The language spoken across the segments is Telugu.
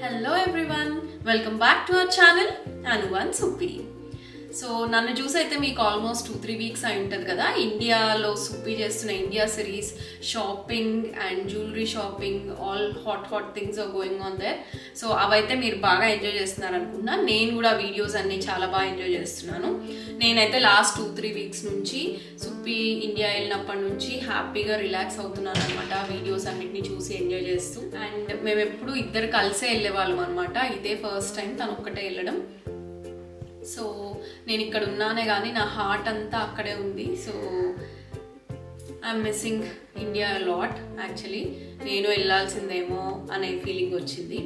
Hello everyone, welcome back to our channel Anu and Suppi. So నన్ను చూసి అయితే మీకు ఆల్మోస్ట్ 2-3 వీక్స్ అయి ఉంటుంది కదా. ఇండియాలో సుప్పి చేస్తున్న India series shopping and jewellery shopping all hot things are going on there. So అవైతే మీరు బాగా ఎంజాయ్ చేస్తున్నారు అనుకున్నా. నేను కూడా వీడియోస్ అన్నీ చాలా బాగా ఎంజాయ్ చేస్తున్నాను. నేనైతే లాస్ట్ 2-3 వీక్స్ నుంచి సుప్పి ఇండియా వెళ్ళినప్పటి నుంచి హ్యాపీగా రిలాక్స్ అవుతున్నాను అనమాట, వీడియోస్ అన్నిటిని చూసి ఎంజాయ్ చేస్తూ. అండ్ మేము ఎప్పుడు ఇద్దరు కలిసే వెళ్ళేవాళ్ళం అనమాట. ఇదే ఫస్ట్ టైం తను ఒక్కటే వెళ్ళడం. సో నేను ఇక్కడ ఉన్నానే కానీ నా హార్ట్ అంతా అక్కడే ఉంది. So I'm missing India lot actually. నేను వెళ్ళాల్సిందేమో అనే ఫీలింగ్ వచ్చింది.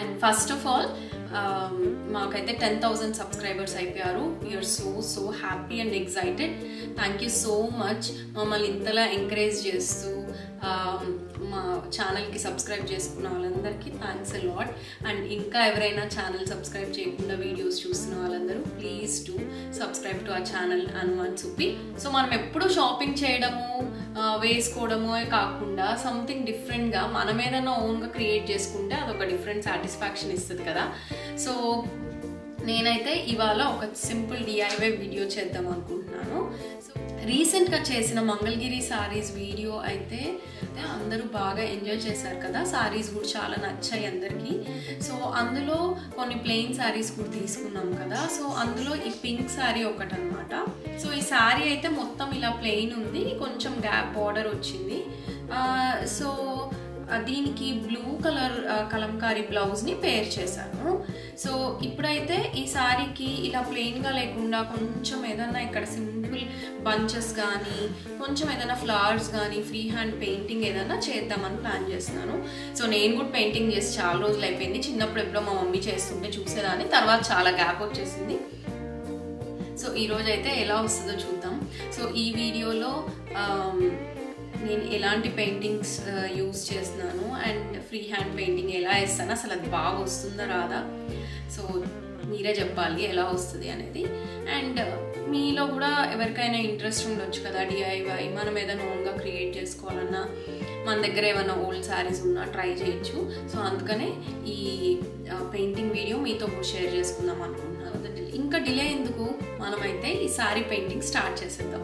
అండ్ ఫస్ట్ ఆఫ్ ఆల్ మాకైతే 10,000 సబ్స్క్రైబర్స్ అయిపోయారు. We are so happy and excited. Thank you so much మమ్మల్ని ఇంతలా ఎంకరేజ్ చేస్తూ మా ఛానల్కి సబ్స్క్రైబ్ చేసుకున్న వాళ్ళందరికీ థ్యాంక్స్ అ లాట్. అండ్ ఇంకా ఎవరైనా ఛానల్ సబ్స్క్రైబ్ చేయకుండా వీడియోస్ చూస్తున్న వాళ్ళందరూ please to subscribe to our channel Anu and Suppi. So మనం ఎప్పుడు షాపింగ్ చేయడము వేసుకోవడము కాకుండా సంథింగ్ డిఫరెంట్గా మనం ఏదైనా ఓన్గా క్రియేట్ చేసుకుంటే అదొక డిఫరెంట్ సాటిస్ఫాక్షన్ ఇస్తుంది కదా. సో నేనైతే ఇవాళ ఒక సింపుల్ డిఐవై వీడియో చేద్దాం అనుకుంటున్నాను. సో రీసెంట్గా చేసిన మంగళగిరి సారీస్ వీడియో అయితే అందరూ బాగా ఎంజాయ్ చేశారు కదా. సారీస్ కూడా చాలా నచ్చాయి అందరికీ. సో అందులో కొన్ని ప్లెయిన్ సారీస్ కూడా తీసుకున్నాం కదా. సో అందులో ఈ పింక్ సారీ ఒకటి అనమాట. సో ఈ సారీ అయితే మొత్తం ఇలా ప్లెయిన్ ఉంది, కొంచెం గ్యాప్ బార్డర్ వచ్చింది. సో దీనికి బ్లూ కలర్ కలంకారీ బ్లౌజ్ని పేర్ చేశాను. సో ఇప్పుడైతే ఈ సారీకి ఇలా ప్లెయిన్గా లేకుండా కొంచెం ఏదైనా ఇక్కడ సింపుల్ బంచెస్ కానీ కొంచెం ఏదైనా ఫ్లవర్స్ కానీ ఫ్రీ హ్యాండ్ పెయింటింగ్ ఏదైనా చేద్దామని ప్లాన్ చేస్తున్నాను. సో నేను కూడా పెయింటింగ్ చేసి చాలా రోజులు అయిపోయింది. చిన్నప్పుడు ఎప్పుడో మా మమ్మీ చేస్తుంటే చూసేదాన్ని, తర్వాత చాలా గ్యాప్ వచ్చేసింది. సో ఈరోజు అయితే ఎలా వస్తుందో చూద్దాం. సో ఈ వీడియోలో నేను ఎలాంటి పెయింటింగ్స్ యూజ్ చేస్తున్నాను అండ్ ఫ్రీ హ్యాండ్ పెయింటింగ్ ఎలా వేస్తాను, అసలు అది బాగా వస్తుందా రాదా, సో మీరే చెప్పాలి ఎలా వస్తుంది అనేది. అండ్ మీలో కూడా ఎవరికైనా ఇంట్రెస్ట్ ఉండొచ్చు కదా డిఐవై, మనం ఏదైనా ఓన్గా క్రియేట్ చేసుకోవాలన్నా, మన దగ్గర ఏమైనా ఓల్డ్ శారీస్ ఉన్నా ట్రై చేయొచ్చు. సో అందుకనే ఈ పెయింటింగ్ వీడియో మీతో షేర్ చేసుకుందాం అనుకుంటున్నాను. ఇంకా డిలే ఎందుకు, మనమైతే ఈ శారీ పెయింటింగ్ స్టార్ట్ చేసేద్దాం.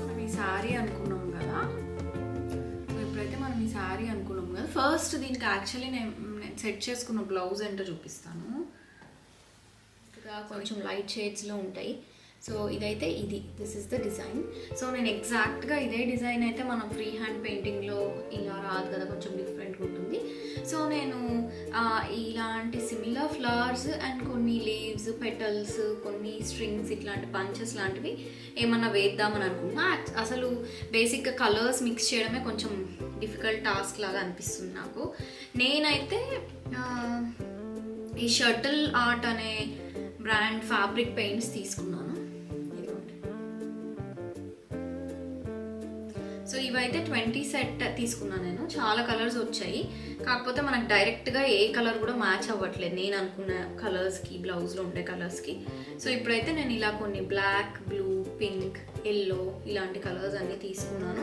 మనం ఈ శారీ అనుకున్నాం కదా. సో ఇప్పుడైతే మనం ఈ శారీ అనుకున్నాం కదా. ఫస్ట్ దీనికి యాక్చువల్లీ నేను సెట్ చేసుకున్న బ్లౌజ్ ఏంటో చూపిస్తాను. కొంచెం లైట్ షేడ్స్లో ఉంటాయి. సో ఇదైతే this is the design. So నేను ఎగ్జాక్ట్గా ఇదే డిజైన్ అయితే మనం ఫ్రీ హ్యాండ్ పెయింటింగ్లో ఇలా రాదు కదా, కొంచెం డిఫరెంట్గా ఉంటుంది. సో నేను ఇలాంటి సిమిలర్ ఫ్లవర్స్ అండ్ కొన్ని లీవ్స్, పెటల్స్, కొన్ని స్ట్రింగ్స్, ఇట్లాంటి బంచెస్ లాంటివి ఏమన్నా వేద్దామని అనుకుంటున్నా. అసలు బేసిక్గా కలర్స్ మిక్స్ చేయడమే కొంచెం డిఫికల్ట్ టాస్క్ లాగా అనిపిస్తుంది నాకు. నేనైతే ఈ షటిల్ ఆర్ట్ అనే బ్రాండ్ ఫ్యాబ్రిక్ పెయింట్స్ తీసుకున్నాను. సో ఇవైతే 20 సెట్ తీసుకున్నాను నేను. చాలా కలర్స్ వచ్చాయి, కాకపోతే మనకు డైరెక్ట్గా ఏ కలర్ కూడా మ్యాచ్ అవ్వట్లేదు నేను అనుకున్న కలర్స్కి, బ్లౌజ్లో ఉండే కలర్స్కి. సో ఇప్పుడైతే నేను ఇలా కొన్ని బ్లాక్, బ్లూ, పింక్, ఎల్లో ఇలాంటి కలర్స్ అన్నీ తీసుకున్నాను.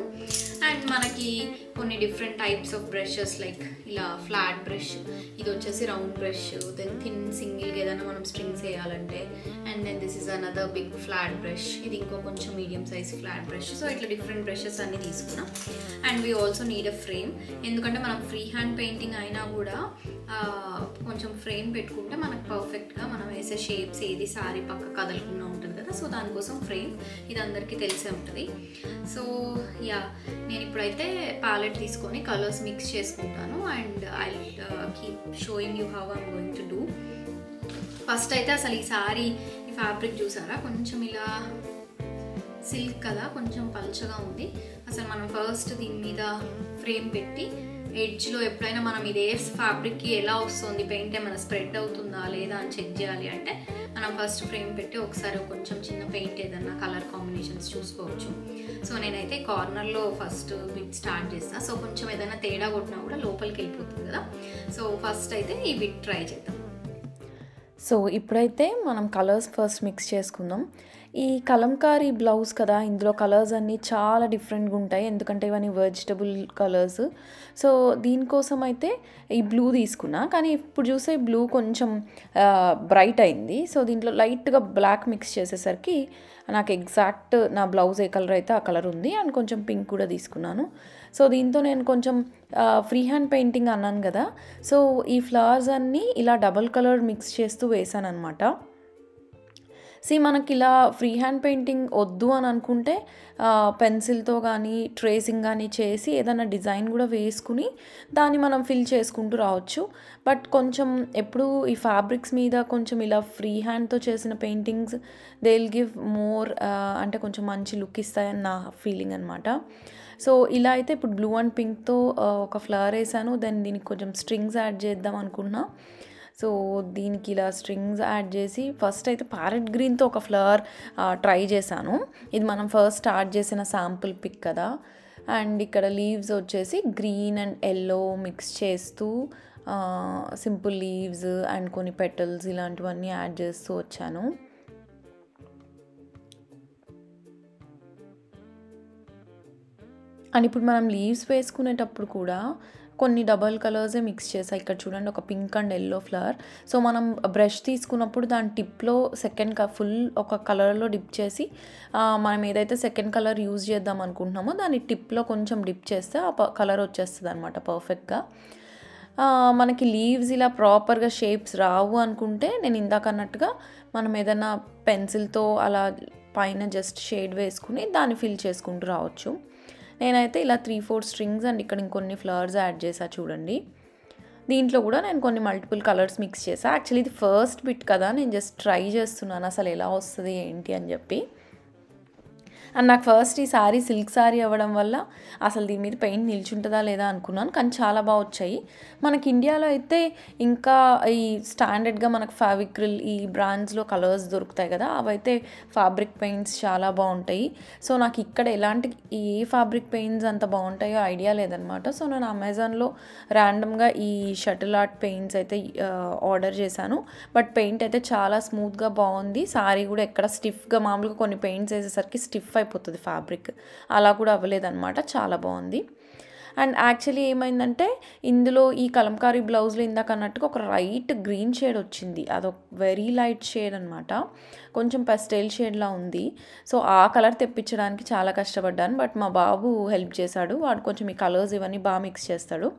అండ్ మనకి కొన్ని different types of brushes, like ఇలా ఫ్లాట్ బ్రష్, ఇది వచ్చేసి రౌండ్ బ్రష్, దెన్ థిన్ సింగిల్గా ఏదైనా మనం స్ట్రింగ్స్ వేయాలంటే, and then this is another big flat brush, ఇది ఇంకో కొంచెం medium size flat brush. So ఇట్లా డిఫరెంట్ బ్రషెస్ అన్నీ తీసుకున్నాం. And we also need a frame, ఎందుకంటే మనం ఫ్రీ హ్యాండ్ పెయింటింగ్ అయినా కూడా కొంచెం ఫ్రేమ్ పెట్టుకుంటే మనకు పర్ఫెక్ట్గా మనం వేసే షేప్స్ ఏది సారీ పక్క కదలకుండా ఉంటుంది కదా. సో దానికోసం ఫ్రేమ్, ఇది అందరికీ తెలిసే ఉంటుంది. సో యా, నేను ఇప్పుడైతే ప్యాలెట్ తీసుకొని కలర్స్ మిక్స్ చేసుకుంటాను. And I keep showing you how I'm going to do. First అయితే అసలు ఈ సారీ, ఈ ఫ్యాబ్రిక్ చూసారా, కొంచెం ఇలా సిల్క్ కదా, కొంచెం పల్చగా ఉంది. అసలు మనం ఫస్ట్ దీని మీద ఫ్రేమ్ పెట్టి ఎడ్జ్లో ఎప్పుడైనా మనం ఇదే ఫ్యాబ్రిక్కి ఎలా వస్తుంది, పెయింట్ ఏమైనా స్ప్రెడ్ అవుతుందా లేదా అని చెక్ చేయాలి అంటే మనం ఫస్ట్ ఫ్రేమ్ పెట్టి ఒకసారి కొంచెం చిన్న పెయింట్ ఏదన్నా కలర్ కాంబినేషన్స్ చూసుకోవచ్చు. సో నేనైతే కార్నర్లో ఫస్ట్ బిట్ స్టార్ట్ చేస్తాను. సో కొంచెం ఏదైనా తేడా కొట్టినా కూడా లోపలికి వెళ్ళిపోతుంది కదా. సో ఫస్ట్ అయితే ఈ బిట్ ట్రై చేద్దాం. సో ఇప్పుడైతే మనం కలర్స్ ఫస్ట్ మిక్స్ చేసుకుందాం. ఈ కలంకారీ బ్లౌజ్ కదా, ఇందులో కలర్స్ అన్నీ చాలా డిఫరెంట్గా ఉంటాయి, ఎందుకంటే ఇవన్నీ వెజిటబుల్ కలర్స్. సో దీనికోసం అయితే ఈ బ్లూ తీసుకున్నా, కానీ ఇప్పుడు చూసే బ్లూ కొంచెం బ్రైట్ అయింది. సో దీంట్లో లైట్గా బ్లాక్ మిక్స్ చేసేసరికి నాకు ఎగ్జాక్ట్ నా బ్లౌజ్ ఏ కలర్ అయితే ఆ కలర్ ఉంది. అండ్ కొంచెం పింక్ కూడా తీసుకున్నాను. సో దీంతో నేను కొంచెం ఫ్రీ హ్యాండ్ పెయింటింగ్ అన్నాను కదా, సో ఈ ఫ్లవర్స్ అన్నీ ఇలా డబల్ కలర్ మిక్స్ చేస్తూ వేసాను అనమాట. మనకి ఇలా ఫ్రీ హ్యాండ్ పెయింటింగ్ వద్దు అని అనుకుంటే పెన్సిల్తో కానీ ట్రేసింగ్ కానీ చేసి ఏదైనా డిజైన్ కూడా వేసుకుని దాన్ని మనం ఫిల్ చేసుకుంటూ రావచ్చు. బట్ కొంచెం ఎప్పుడు ఈ ఫ్యాబ్రిక్స్ మీద కొంచెం ఇలా ఫ్రీ హ్యాండ్తో చేసిన paintings they will give more, అంటే కొంచెం మంచి లుక్ ఇస్తాయని నా ఫీలింగ్ అనమాట. సో ఇలా అయితే ఇప్పుడు బ్లూ అండ్ పింక్తో ఒక ఫ్లవర్ వేసాను. దెన్ దీనికి కొంచెం స్ట్రింగ్స్ యాడ్ చేద్దాం అనుకున్నా. సో దీనికి ఇలా స్ట్రింగ్స్ యాడ్ చేసి ఫస్ట్ అయితే ప్యారెట్ గ్రీన్తో ఒక ఫ్లవర్ ట్రై చేశాను. ఇది మనం ఫస్ట్ స్టార్ట్ చేసిన శాంపుల్ పిక్ కదా. అండ్ ఇక్కడ లీవ్స్ వచ్చేసి గ్రీన్ అండ్ ఎల్లో మిక్స్ చేస్తూ సింపుల్ లీవ్స్ అండ్ కొన్ని పెటల్స్ ఇలాంటివన్నీ యాడ్ చేస్తూ వచ్చాను. అండ్ ఇప్పుడు మనం లీవ్స్ వేసుకునేటప్పుడు కూడా కొన్ని డబల్ కలర్సే మిక్స్ చేసాయి. ఇక్కడ చూడండి, ఒక pink and yellow flower. So మనం బ్రష్ తీసుకున్నప్పుడు దాని టిప్లో సెకండ్ ఫుల్ ఒక కలర్లో డిప్ చేసి మనం ఏదైతే సెకండ్ కలర్ యూజ్ చేద్దాం అనుకుంటున్నామో దాని టిప్లో కొంచెం డిప్ చేస్తే ఆ కలర్ వచ్చేస్తుంది అనమాట పర్ఫెక్ట్గా. మనకి లీవ్స్ ఇలా ప్రాపర్గా షేప్స్ రావు అనుకుంటే నేను ఇందాక అన్నట్టుగా మనం ఏదైనా పెన్సిల్తో అలా పైన జస్ట్ షేడ్ వేసుకుని దాన్ని ఫిల్ చేసుకుంటూ రావచ్చు. నేనైతే ఇలా 3-4 స్ట్రింగ్స్ అండ్ ఇక్కడ ఇంకొన్ని ఫ్లవర్స్ యాడ్ చేసా చూడండి. దీంట్లో కూడా నేను కొన్ని మల్టిపుల్ కలర్స్ మిక్స్ చేసా. యాక్చువల్లీ ఇది ఫస్ట్ బిట్ కదా, నేను జస్ట్ ట్రై చేస్తున్నాను అసలు ఎలా వస్తుంది ఏంటి అని చెప్పి. అండ్ నాకు ఫస్ట్ ఈ శారీ సిల్క్ శారీ అవ్వడం వల్ల అసలు దీని మీద పెయింట్ నిల్చుంటుందా లేదా అనుకున్నాను, కానీ చాలా బాగా వచ్చాయి. మనకి ఇండియాలో అయితే ఇంకా ఈ స్టాండర్డ్గా మనకు ఫావిక్రిల్ ఈ బ్రాండ్స్లో కలర్స్ దొరుకుతాయి కదా, అవైతే ఫ్యాబ్రిక్ పెయింట్స్ చాలా బాగుంటాయి. సో నాకు ఇక్కడ ఎలాంటి ఏ ఫ్యాబ్రిక్ పెయింట్స్ అంత బాగుంటాయో ఐడియా లేదనమాట. సో నేను అమెజాన్లో ర్యాండమ్గా ఈ షటిల్ ఆర్ట్ పెయింట్స్ అయితే ఆర్డర్ చేశాను. బట్ పెయింట్ అయితే చాలా స్మూత్గా బాగుంది. శారీ కూడా ఎక్కడ స్టిఫ్గా, మామూలుగా కొన్ని పెయింట్స్ వేసేసరికి స్టిఫ్ అయిపోతుంది ఫ్యాబ్రిక్, అలా కూడా అవ్వలేదన్నమాట, చాలా బాగుంది. అండ్ యాక్చువల్లీ ఏమైందంటే ఇందులో ఈ కలంకారీ బ్లౌజ్లో ఇందాక అన్నట్టుగా ఒక లైట్ గ్రీన్ షేడ్ వచ్చింది. అదొక వెరీ లైట్ షేడ్ అనమాట, కొంచెం పెస్టైల్ షేడ్లా ఉంది. సో ఆ కలర్ తెప్పించడానికి చాలా కష్టపడ్డాను. బట్ మా బాబు హెల్ప్ చేశాడు, వాడు కొంచెం ఈ కలర్స్ ఇవన్నీ బాగా మిక్స్ చేస్తాడు.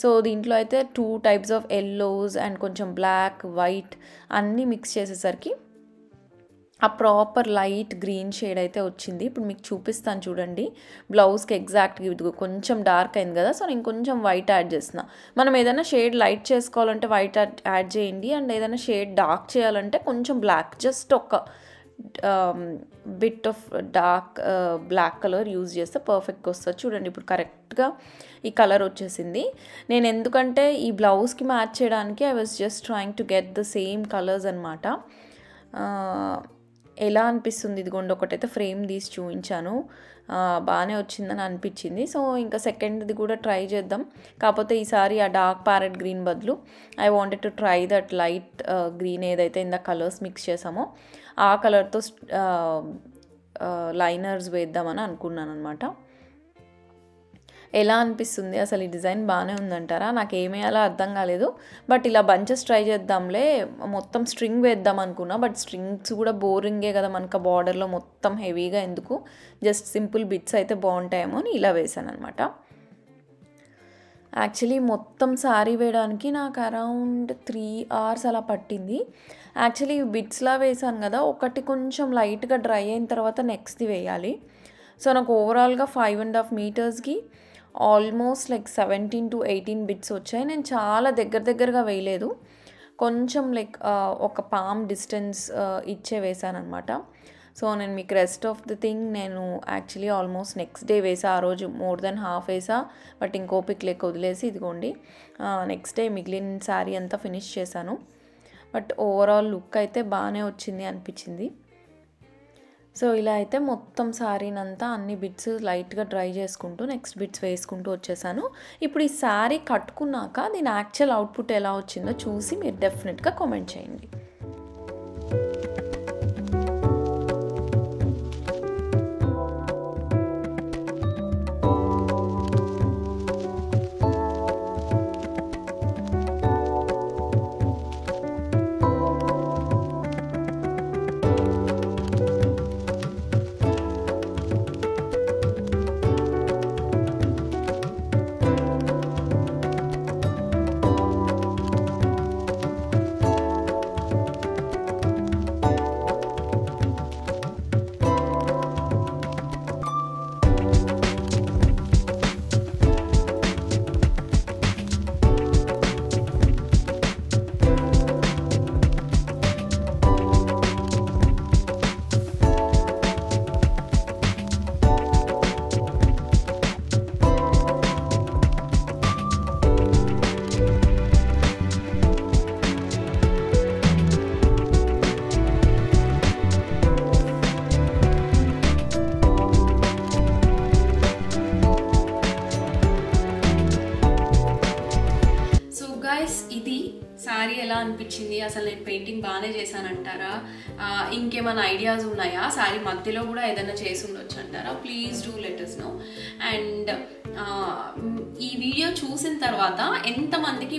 సో దీంట్లో అయితే 2 టైప్స్ ఆఫ్ ఎల్లోస్ అండ్ కొంచెం బ్లాక్, వైట్ అన్నీ మిక్స్ చేసేసరికి ఆ ప్రాపర్ లైట్ గ్రీన్ షేడ్ అయితే వచ్చింది. ఇప్పుడు మీకు చూపిస్తాను చూడండి. బ్లౌజ్కి ఎగ్జాక్ట్గా ఇది కొంచెం డార్క్ అయింది కదా, సో నేను కొంచెం వైట్ యాడ్ చేస్తున్నా. మనం ఏదైనా షేడ్ లైట్ చేసుకోవాలంటే వైట్ యాడ్ చేయండి, అండ్ ఏదైనా షేడ్ డార్క్ చేయాలంటే కొంచెం బ్లాక్, జస్ట్ ఒక bit of dark black colour use చేస్తే పర్ఫెక్ట్గా వస్తుంది. చూడండి ఇప్పుడు కరెక్ట్గా ఈ కలర్ వచ్చేసింది. నేను ఎందుకంటే ఈ బ్లౌజ్కి మ్యాచ్ చేయడానికి I was just trying to get the same colours అనమాట. ఎలా అనిపిస్తుంది ఇదిగోండి, ఒకటైతే ఫ్రేమ్ తీసి చూపించాను, బాగానే వచ్చిందని అనిపించింది. సో ఇంకా సెకండ్ది కూడా ట్రై చేద్దాం. కాకపోతే ఈసారి ఆ డార్క్ ప్యారెట్ గ్రీన్ బదులు I wanted to try that light green ఏదైతే ఇందా కలర్స్ మిక్స్ చేసామో ఆ కలర్తో లైనర్స్ వేద్దామని అనుకున్నాను అనమాట. ఎలా అనిపిస్తుంది అసలు ఈ డిజైన్? బాగానే ఉందంటారా? నాకు ఏమేయాలో అర్థం కాలేదు. బట్ ఇలా బంచెస్ ట్రై చేద్దాంలే, మొత్తం స్ట్రింగ్ వేద్దాం అనుకున్నా. బట్ స్ట్రింగ్స్ కూడా బోరింగే కదా మనకు, బార్డర్లో మొత్తం హెవీగా ఎందుకు, జస్ట్ సింపుల్ బిట్స్ అయితే బాగుంటాయేమో అని ఇలా వేసాను అనమాట. యాక్చువల్లీ మొత్తం శారీ వేయడానికి నాకు అరౌండ్ 3 hours అలా పట్టింది. యాక్చువల్లీ బిట్స్లా వేసాను కదా, ఒకటి కొంచెం లైట్గా డ్రై అయిన తర్వాత నెక్స్ట్ది వేయాలి. సో నాకు ఓవరాల్గా 5.5 meters almost like 17 to 18 bits వచ్చాయి. నేను చాలా దగ్గరగా వేయలేదు, కొంచెం లైక్ ఒక పామ్ డిస్టెన్స్ ఇచ్చే వేసాను అనమాట. సో నేను మీకు రెస్ట్ ఆఫ్ ది థింగ్ నేను యాక్చువల్లీ ఆల్మోస్ట్ నెక్స్ట్ డే వేసా. ఆ రోజు మోర్ దెన్ హాఫ్ వేసా, బట్ ఇంకో పిక్ లెక్క వదిలేసి ఇదిగోండి నెక్స్ట్ డే మిగిలిన శారీ అంతా ఫినిష్ చేశాను. బట్ ఓవరాల్ లుక్ అయితే బాగానే వచ్చింది అనిపించింది. సో ఇలా అయితే మొత్తం శారీనంతా అన్ని బిట్స్ లైట్గా డ్రై చేసుకుంటూ నెక్స్ట్ బిట్స్ వేసుకుంటూ వచ్చేసాను. ఇప్పుడు ఈ శారీ కట్టుకున్నాక దీని యాక్చువల్ అవుట్పుట్ ఎలా వచ్చిందో చూసి మీరు డెఫినెట్గా కామెంట్ చేయండి. ఎలా అనిపించింది, అసలు నేను పెయింటింగ్ బాగానే చేశానంటారా, ఇంకేమైనా ఐడియాస్ ఉన్నాయా, శారీ మధ్యలో కూడా ఏదైనా చేసి ఉండొచ్చు అంటారా, please do let us know. And ఈ వీడియో చూసిన తర్వాత ఎంతమందికి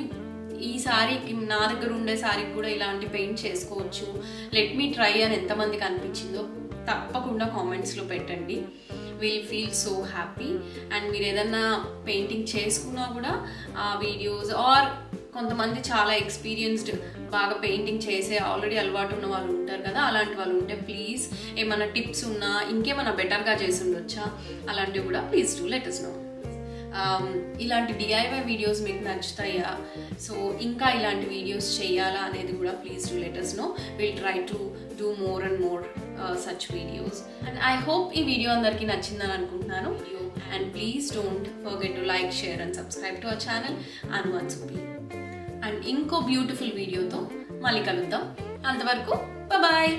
ఈ శారీకి, నా దగ్గర ఉండే శారీకి కూడా ఇలాంటి పెయింట్ చేసుకోవచ్చు, లెట్ మీ ట్రై అని ఎంతమందికి అనిపించిందో తప్పకుండా కామెంట్స్లో పెట్టండి. Will feel so happy. And మీరు ఏదన్నా పెయింటింగ్ చేసుకున్నా కూడా ఆ వీడియోస్, ఆర్ కొంతమంది చాలా ఎక్స్పీరియన్స్డ్, బాగా పెయింటింగ్ చేసే ఆల్రెడీ అలవాటు ఉన్న వాళ్ళు ఉంటారు కదా, అలాంటి వాళ్ళు ఉంటే ప్లీజ్ ఏమైనా టిప్స్ ఉన్నా, ఇంకేమైనా బెటర్గా చేసి ఉండొచ్చా, అలాంటివి కూడా please do let us know. ఇలాంటి డిఐవై వీడియోస్ మీకు నచ్చుతాయా, సో ఇంకా ఇలాంటి వీడియోస్ చేయాలా అనేది కూడా please do let us know. Will try to do more and more such videos. And I hope ఈ వీడియో అందరికీ నచ్చిందని అనుకుంటున్నాను. And please don't forget to like, share and subscribe to our channel Anuvan Supi. And ఇంకో బ్యూటిఫుల్ వీడియోతో మళ్ళీ కలుద్దాం. అంతవరకు బాయ్.